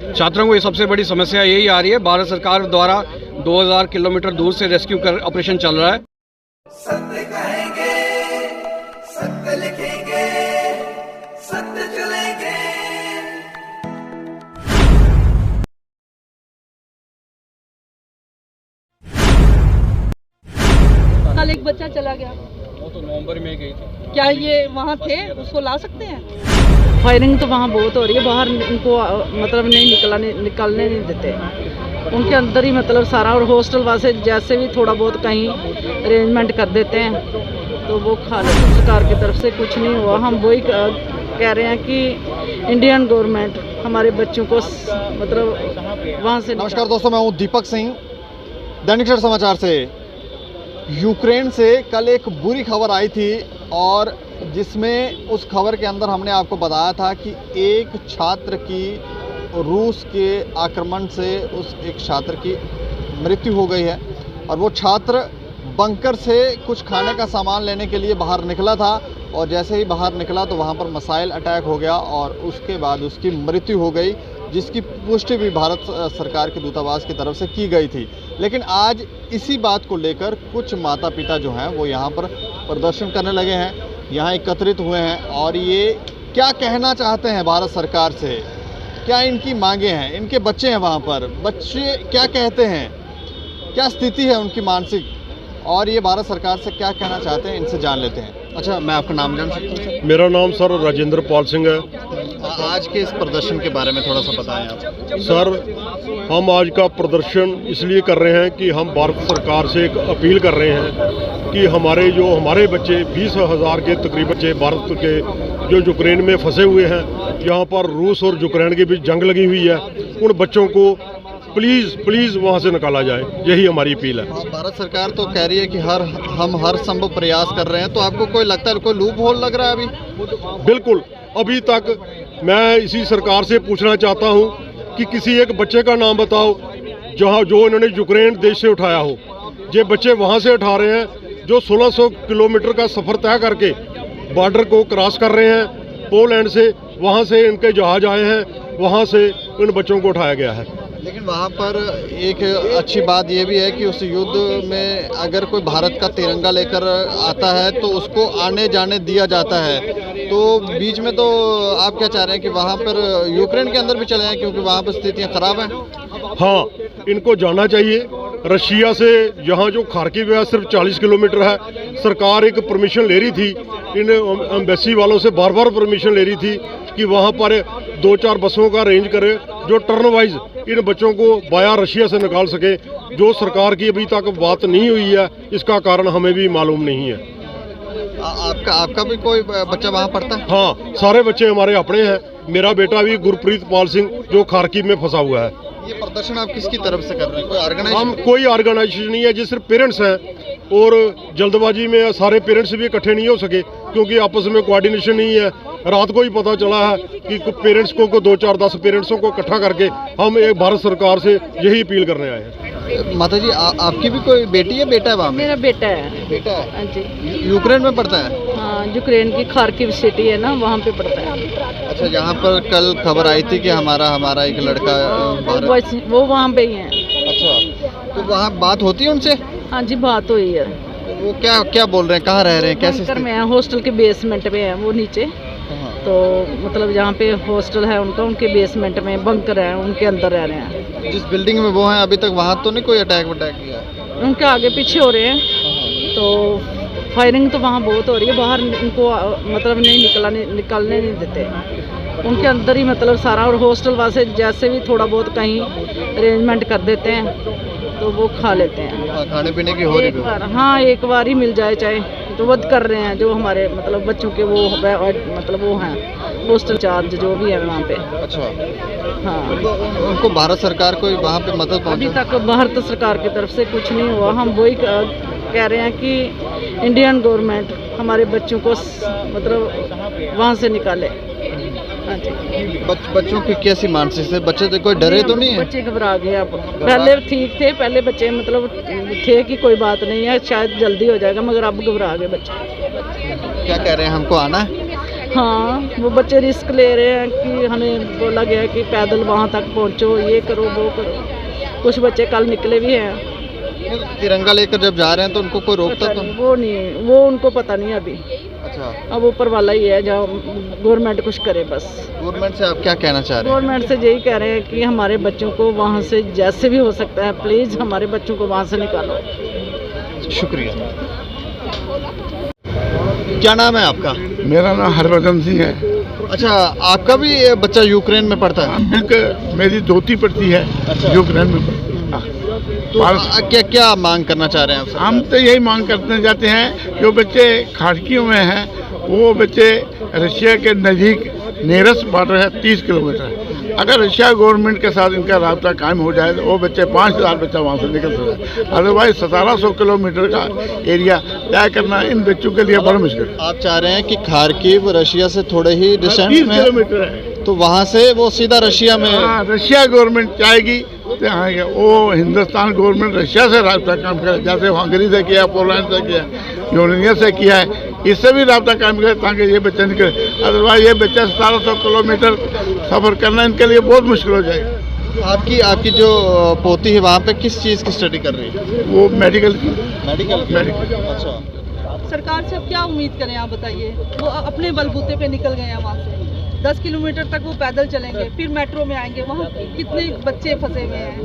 छात्रों को ये सबसे बड़ी समस्या यही आ रही है। भारत सरकार द्वारा 2000 किलोमीटर दूर से रेस्क्यू कर ऑपरेशन चल रहा है। सत्य कहेंगे, सत्य लिखेंगे, सत्य चलेंगे। कल एक बच्चा चला गया, वो तो नवंबर में गई थी। क्या ये वहाँ थे? उसको ला सकते हैं? फायरिंग तो वहाँ बहुत हो रही है, बाहर उनको मतलब नहीं निकलने नहीं देते, उनके अंदर ही मतलब सारा। और हॉस्टल वाले जैसे भी थोड़ा बहुत कहीं अरेंजमेंट कर देते हैं तो वो खालिस्तान सरकार की तरफ से कुछ नहीं हुआ। हम वही कह रहे हैं कि इंडियन गवर्नमेंट हमारे बच्चों को मतलब वहाँ से। नमस्कार दोस्तों, मैं हूँ दीपक सिंह, दैनिक सवेरा समाचार से। यूक्रेन से कल एक बुरी खबर आई थी और जिसमें उस खबर के अंदर हमने आपको बताया था कि एक छात्र की रूस के आक्रमण से उस एक छात्र की मृत्यु हो गई है। और वो छात्र बंकर से कुछ खाने का सामान लेने के लिए बाहर निकला था और जैसे ही बाहर निकला तो वहाँ पर मिसाइल अटैक हो गया और उसके बाद उसकी मृत्यु हो गई, जिसकी पुष्टि भी भारत सरकार के दूतावास की तरफ से की गई थी। लेकिन आज इसी बात को लेकर कुछ माता पिता जो हैं वो यहाँ पर प्रदर्शन करने लगे हैं, यहाँ एकत्रित हुए हैं और ये क्या कहना चाहते हैं भारत सरकार से, क्या इनकी मांगे हैं। इनके बच्चे हैं वहाँ पर, बच्चे क्या कहते हैं, क्या स्थिति है उनकी मानसिक, और ये भारत सरकार से क्या कहना चाहते हैं, इनसे जान लेते हैं। अच्छा, मैं आपका नाम जान सकता हूँ सर? मेरा नाम सर राजेंद्र पाल सिंह है। आज के इस प्रदर्शन के बारे में थोड़ा सा बताएं आप। सर, हम आज का प्रदर्शन इसलिए कर रहे हैं कि हम भारत सरकार से एक अपील कर रहे हैं कि हमारे बच्चे 20,000 के तकरीबन बच्चे भारत के जो यूक्रेन में फंसे हुए हैं, यहाँ पर रूस और यूक्रेन के बीच जंग लगी हुई है, उन बच्चों को प्लीज़ वहाँ से निकाला जाए, यही हमारी अपील है। भारत सरकार तो कह रही है कि हम हर संभव प्रयास कर रहे हैं, तो आपको कोई लगता है कोई लूप होल लग रहा है अभी? बिल्कुल, अभी तक मैं इसी सरकार से पूछना चाहता हूँ कि किसी एक बच्चे का नाम बताओ जो इन्होंने यूक्रेन देश से उठाया हो। ये बच्चे वहाँ से उठा रहे हैं जो 1600 किलोमीटर का सफ़र तय करके बॉर्डर को क्रॉस कर रहे हैं पोलैंड से, वहाँ से इनके जहाज आए हैं, वहाँ से इन बच्चों को उठाया गया है। लेकिन वहाँ पर एक अच्छी बात यह भी है कि उस युद्ध में अगर कोई भारत का तिरंगा लेकर आता है तो उसको आने जाने दिया जाता है, तो बीच में तो आप क्या चाह रहे हैं कि वहाँ पर यूक्रेन के अंदर भी चले जाएं क्योंकि वहाँ पर स्थितियाँ खराब हैं? हाँ, इनको जाना चाहिए। रशिया से यहाँ जो खार्किव है सिर्फ 40 किलोमीटर है। सरकार एक परमिशन ले रही थी, इन एम्बेसी वालों से बार बार परमिशन ले रही थी कि वहाँ पर 2-4 बसों का अरेंज करे जो टर्न वाइज इन बच्चों को बाया रशिया से निकाल सके। जो सरकार की अभी तक बात नहीं हुई है, इसका कारण हमें भी मालूम नहीं है। आपका भी कोई बच्चा वहाँ पढ़ता है? हाँ, सारे बच्चे हमारे अपने हैं। मेरा बेटा भी गुरप्रीत पाल सिंह जो खार्किव में फंसा हुआ है। ये प्रदर्शन आप किसकी तरफ से कर रहे हैं? कोई ऑर्गेनाइजेशन? हम कोई ऑर्गेनाइजेशन नहीं है, जो सिर्फ पेरेंट्स हैं और जल्दबाजी में सारे पेरेंट्स भी इकट्ठे नहीं हो सके क्योंकि आपस में कोऑर्डिनेशन नहीं है। रात को ही पता चला है कि पेरेंट्स को 2-4-10 पेरेंट्सों को इकट्ठा करके हम एक भारत सरकार से यही अपील करने आए हैं। माता जी, आपकी भी कोई बेटी है बेटा है वहाँ में? मेरा बेटा है। बेटा है? हाँ जी। यूक्रेन में पढ़ता है? हाँ, यूक्रेन की खार्किव सिटी है ना, वहाँ पे पढ़ता है। अच्छा, यहाँ पर कल खबर आई थी कि हमारा एक लड़का वो वहाँ पे ही है। अच्छा, तो वहाँ बात होती है उनसे? हाँ जी, बात हुई है। वो क्या बोल रहे हैं, कहाँ रह रहे हैं, कैसे बंकर में है, हॉस्टल के बेसमेंट में है वो नीचे। तो मतलब जहाँ पे हॉस्टल है उनका, उनके बेसमेंट में बंकर है, उनके अंदर रह रहे हैं। जिस बिल्डिंग में वो हैं अभी तक वहाँ तो नहीं कोई अटैक किया? उनके आगे पीछे हो रहे हैं, तो फायरिंग तो वहाँ बहुत हो रही है, बाहर उनको मतलब निकलने नहीं देते, उनके अंदर ही मतलब सारा। और हॉस्टल वाले जैसे भी थोड़ा बहुत कहीं अरेंजमेंट कर देते हैं तो वो खा लेते हैं। खाने पीने की हो रही है? हाँ, एक बार ही मिल जाए चाहे, तो वध कर रहे हैं जो हमारे मतलब बच्चों के वो मतलब वो हैं हॉस्टल चार्ज जो भी है वहाँ पे। अच्छा, हाँ। तो उनको भारत सरकार कोई वहाँ पे मदद पहुँचा? अभी तक भारत सरकार की तरफ से कुछ नहीं हुआ। हम वही कह रहे हैं कि इंडियन गवर्नमेंट हमारे बच्चों को मतलब वहाँ से निकाले। हाँ जी। बच्चों की कैसी मानसिक है? बच्चे तो कोई डरे तो नहीं है? बच्चे घबरा गए। अब पहले ठीक थे, पहले बच्चे मतलब थे कि कोई बात नहीं है, शायद जल्दी हो जाएगा, मगर अब घबरा गए बच्चे। क्या कह रहे हैं, हमको आना है? हाँ, वो बच्चे रिस्क ले रहे हैं कि हमें बोला गया है कि पैदल वहाँ तक पहुँचो, ये करो वो करो। कुछ बच्चे कल निकले भी हैं। तिरंगा लेकर जब जा रहे हैं तो उनको कोई रोकता तो? वो नहीं, वो उनको पता नहीं अभी। अच्छा, अब ऊपर वाला ही है, जब गवर्नमेंट कुछ करे बस। गवर्नमेंट से आप क्या कहना चाह रहे हैं? गवर्नमेंट से यही कह रहे हैं कि हमारे बच्चों को वहाँ से जैसे भी हो सकता है प्लीज़ हमारे बच्चों को वहाँ से निकालो। शुक्रिया। क्या नाम है आपका? मेरा नाम हरभजन सिंह है। अच्छा, आपका भी बच्चा यूक्रेन में पढ़ता है? मेरी दोती पड़ती है अच्छा। यूक्रेन में। तो क्या क्या मांग करना चाह रहे हैं आप? हम तो यही मांग करते जाते हैं, जो बच्चे खाड़कियों में हैं वो बच्चे रशिया के नज़दीक नियरेस्ट बॉर्डर है 30 किलोमीटर। अगर रशिया गवर्नमेंट के साथ इनका राब्ता कायम हो जाए तो वो बच्चे 5000 बच्चा वहाँ से निकल सकता है। अदरवाइज 1700 किलोमीटर का एरिया तय करना इन बच्चों के लिए बड़ा मुश्किल है। आप चाह रहे हैं कि खार्किव रशिया से थोड़े ही डिस्टेंस 30 में किलोमीटर है, तो वहाँ से वो सीधा रशिया में? हाँ, रशिया गवर्नमेंट चाहेगी तो यहाँ वो हिंदुस्तान गवर्नमेंट रशिया से राब्ता काम करे, जैसे हंगरी से किया, पोलैंड से किया, यूरोनिया से किया है, इससे भी राब्ता कायम करे ताकि ये बच्चे निकले। अदरवाइज ये बच्चे 1700 किलोमीटर सफ़र करना इनके लिए बहुत मुश्किल हो जाएगा। आपकी जो पोती है वहाँ पे किस चीज़ की स्टडी कर रही है? वो मेडिकल की। मेडिकल। अच्छा, सरकार से अब क्या उम्मीद करें आप बताइए? वो अपने बलबूते पे निकल गए हैं वहाँ से। 10 किलोमीटर तक वो पैदल चलेंगे, फिर मेट्रो में आएंगे, वहाँ कितने बच्चे फंसे हुए हैं।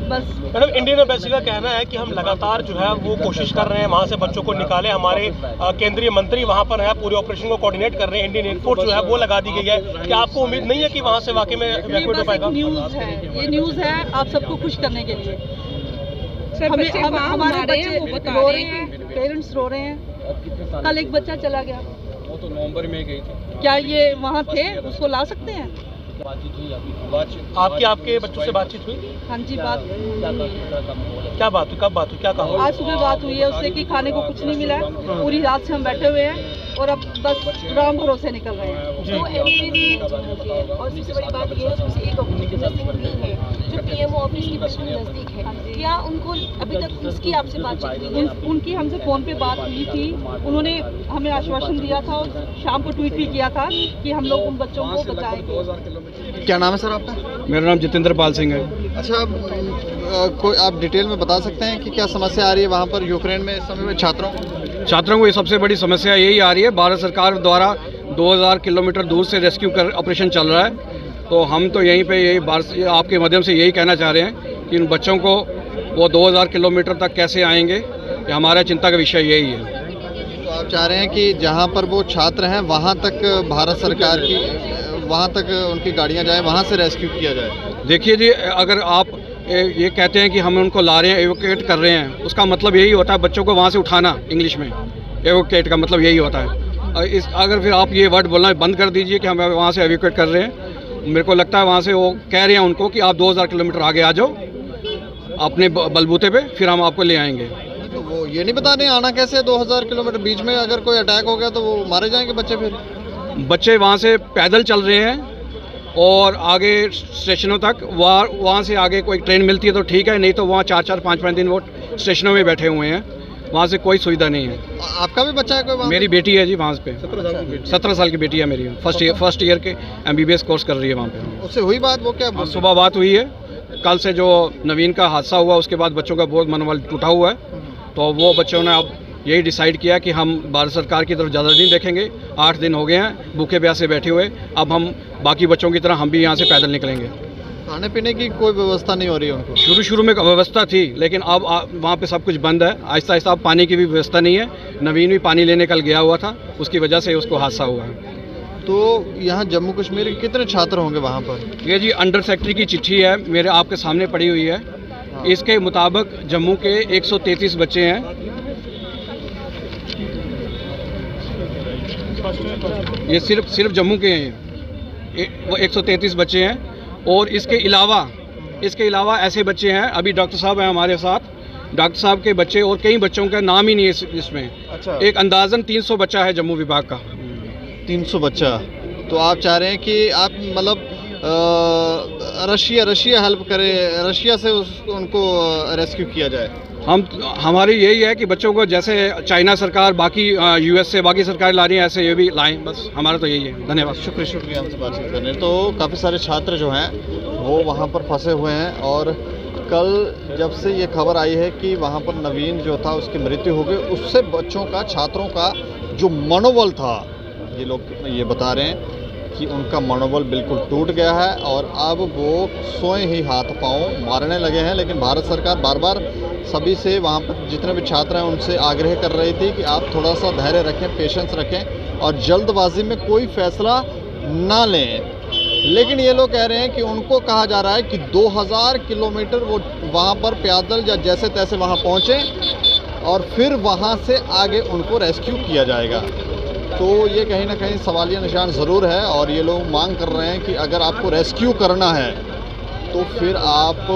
बस मैडम, इंडियन एम्बेसी का कहना है कि हम लगातार जो है वो कोशिश कर रहे हैं वहाँ से बच्चों को निकालें। हमारे केंद्रीय मंत्री वहाँ पर है, पूरे ऑपरेशन को कोऑर्डिनेट कर रहे हैं। इंडियन एयरफोर्स जो है वो लगा दी गई है। क्या आपको उम्मीद नहीं है कि वहाँ से वाकई में इवैक्यूएट हो पाएगा? न्यूज़ है, ये न्यूज़ है आप सबको खुश करने के लिए। हमारे बच्चे रो रहे हैं, पेरेंट्स रो रहे हैं। कल एक बच्चा चला गया, वो तो नवंबर में गई थी। क्या ये वहाँ थे? उसको ला सकते हैं? आपके बच्चों से बातचीत हुई? हाँ जी, बात क्या बात हुई? कब बात हुई? क्या कहा? आज सुबह बात हुई है उससे कि खाने को कुछ नहीं मिला है। पूरी रात से हम बैठे हुए हैं और अब बस राम भरोसे निकल रहे हैं। जी। और सबसे बड़ी बात ये है उसमें एक नज़दीक नहीं है, जो पीएमओ ऑफिस की बिल्कुल नज़दीक है। क्या उनको अभी तक उसकी आपसे बातचीत हुई है? उनकी हमसे फ़ोन पे बात हुई थी। उन्होंने हमें आश्वासन दिया था और शाम को ट्वीट भी किया था कि हम लोग उन बच्चों को बचाएंगे। क्या नाम है सर आपका? मेरा नाम जितेंद्र पाल सिंह है। अच्छा, कोई आप डिटेल में बता सकते हैं कि क्या समस्या आ रही है वहाँ पर यूक्रेन में इस समय में छात्रों को ये सबसे बड़ी समस्या यही आ रही है। भारत सरकार द्वारा 2000 किलोमीटर दूर से रेस्क्यू कर ऑपरेशन चल रहा है। तो हम तो यहीं पे यही आपके माध्यम से यही कहना चाह रहे हैं कि इन बच्चों को वो 2000 किलोमीटर तक कैसे आएंगे, ये हमारा चिंता का विषय यही है। तो आप चाह रहे हैं कि जहाँ पर वो छात्र हैं वहाँ तक भारत सरकार की वहाँ तक उनकी गाड़ियाँ जाए, वहाँ से रेस्क्यू किया जाए? देखिए जी, अगर आप ये कहते हैं कि हम उनको ला रहे हैं, एवोकेट कर रहे हैं, उसका मतलब यही होता है बच्चों को वहाँ से उठाना। इंग्लिश में एवोकेट का मतलब यही होता है। अगर फिर आप ये वर्ड बोलना बंद कर दीजिए कि हम वहाँ से एवोकेट कर रहे हैं, मेरे को लगता है वहाँ से वो कह रहे हैं उनको कि आप 2000 किलोमीटर आगे आ जाओ अपने बलबूते पे, फिर हम आपको ले आएंगे। तो वो ये नहीं बता रहे आना कैसे 2000 किलोमीटर? बीच में अगर कोई अटैक हो गया तो वो मारे जाएंगे बच्चे? फिर बच्चे वहाँ से पैदल चल रहे हैं और आगे स्टेशनों तक, वहाँ से आगे कोई ट्रेन मिलती है तो ठीक है, नहीं तो वहाँ 4-4, 5-5 दिन वो स्टेशनों में बैठे हुए हैं। वहाँ से कोई सुविधा नहीं है। आपका भी बच्चा है कोई? मेरी बेटी है जी वहाँ पे, 17 साल की बेटी है मेरी। फर्स्ट ईयर के MBBS कोर्स कर रही है वहाँ पे। उससे हुई बात? वो क्या सुबह बात हुई है। कल से जो नवीन का हादसा हुआ उसके बाद बच्चों का बहुत मनोबल टूटा हुआ है। तो वो बच्चों ने अब यही डिसाइड किया कि हम भारत सरकार की तरफ ज़्यादा दिन देखेंगे। 8 दिन हो गए हैं भूखे प्यासे बैठे हुए, अब हम बाकी बच्चों की तरह हम भी यहाँ से पैदल निकलेंगे। खाने पीने की कोई व्यवस्था नहीं हो रही है उनको? शुरू में व्यवस्था थी, लेकिन अब वहाँ पे सब कुछ बंद है। आहिस्ता आहिस्ता अब पानी की भी व्यवस्था नहीं है। नवीन भी पानी लेने कल गया हुआ था, उसकी वजह से उसको हादसा हुआ है। तो यहाँ जम्मू कश्मीर के कितने छात्र होंगे वहाँ पर? ये जी अंडर सेक्रेटरी की चिट्ठी है, मेरे आपके सामने पड़ी हुई है। इसके मुताबिक जम्मू के 133 बच्चे हैं। ये सिर्फ जम्मू के हैं, वो 133 बच्चे हैं। और इसके अलावा ऐसे बच्चे हैं, अभी डॉक्टर साहब हैं हमारे साथ, डॉक्टर साहब के बच्चे और कई बच्चों का नाम ही नहीं है इसमें। अच्छा। एक अंदाज़न 300 बच्चा है जम्मू विभाग का। 300 बच्चा। तो आप चाह रहे हैं कि आप मतलब रशिया हेल्प करे, रशिया से उनको रेस्क्यू किया जाए? हमारी यही है कि बच्चों को जैसे चाइना सरकार बाकी यूएस से बाकी सरकार ला रही है ऐसे ये भी लाएं, बस हमारा तो यही है। धन्यवाद। शुक्रिया हमसे बातचीत करने। तो काफ़ी सारे छात्र जो हैं वो वहाँ पर फंसे हुए हैं और कल जब से ये खबर आई है कि वहाँ पर नवीन जो था उसकी मृत्यु हो गई, उससे बच्चों का, छात्रों का जो मनोबल था, ये लोग ये बता रहे हैं कि उनका मनोबल बिल्कुल टूट गया है और अब वो सोए ही हाथ पांव मारने लगे हैं। लेकिन भारत सरकार बार बार सभी से, वहाँ पर जितने भी छात्र हैं उनसे आग्रह कर रही थी कि आप थोड़ा सा धैर्य रखें, पेशेंस रखें और जल्दबाजी में कोई फैसला ना लें। लेकिन ये लोग कह रहे हैं कि उनको कहा जा रहा है कि 2000 किलोमीटर वो वहाँ पर पैदल या जैसे तैसे वहाँ पहुँचें और फिर वहाँ से आगे उनको रेस्क्यू किया जाएगा। तो ये कहीं ना कहीं सवालिया निशान ज़रूर है और ये लोग मांग कर रहे हैं कि अगर आपको रेस्क्यू करना है तो फिर आप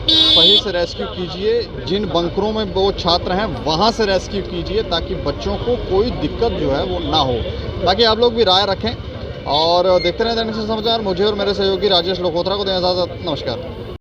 सही से रेस्क्यू कीजिए, जिन बंकरों में वो छात्र हैं वहाँ से रेस्क्यू कीजिए ताकि बच्चों को कोई दिक्कत जो है वो ना हो। बाकी आप लोग भी राय रखें और देखते रहें दैनिक समाचार। मुझे और मेरे सहयोगी राजेश लोकोत्रा को दें इजाज़त। नमस्कार।